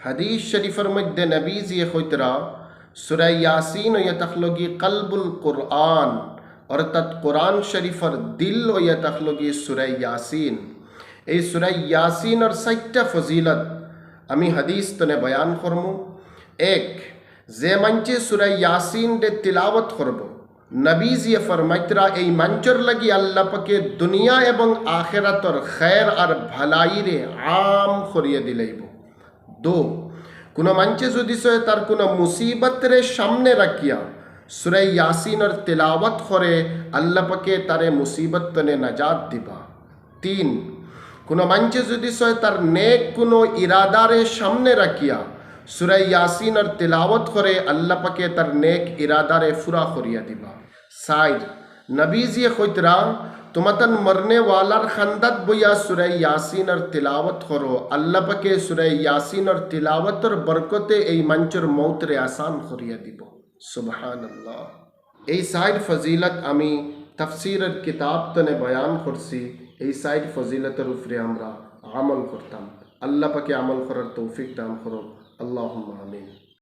হাদিস শরীফের মধ্যে নবীজি কইতরা সূরা ইয়াসিন ও ইয়াতাখলগি কলবুল কুরআন, অর্থাৎ কোরআন শরীফের দিল ও ইয়াতাখলগি সূরা ইয়াসিন। এই সূরা ইয়াসিনের 4টা ফজিলত আমি হাদিস তনে বয়ান করমু। এক, যে মঞ্চে সূরা ইয়াসিন দে তিলাওয়াত করব, নবীজি ফরমাইতরা এই মঞ্চর লাগি আল্লাহ পাকে দুনিয়া এবং আখিরাতর খৈর আর ভালাইরে আম করিয়ে দিলাইব। দো, কোনো মঞ্চে যদি সে তার কোনো মুসিবতরে সামনে রাখিয়া সূরা ইয়াসিনের তিলাওয়াত করে, আল্লাহ পাকে তারে মুসিবত তনে নাজাত দিবা। তিন, কোনো মঞ্চে যদি সে তার নেক কোনো ইরাদারে সামনে রাখিয়া সূরা ইয়াসিনের তিলাওয়াত করে, আল্লাহ পাকে তার নেক ইরাদারে ফুরা করিয়া দিবা। সাইড, নবীজি কইতরা তোমাতন মরনে ওয়ালার খান্দাত বইয়া সূরা ইয়াসিনের তিলাওয়াত করো, আল্লাহ পাকে সূরা ইয়াসিনের তিলাওয়াতর বরকতে এই মঞ্চের মৌতরে আসান করিয়া দিব। সুবহানাল্লাহ। এই সাইড ফজিলত আমি তাফসীরের কিতাব তনে বয়ান করছি। এই সাইড ফজিলতের উপরে আমরা আমল করতাম। আল্লাহ পাকে আমল করার তৌফিক দান করো। আল্লাহুম্মা আমিন।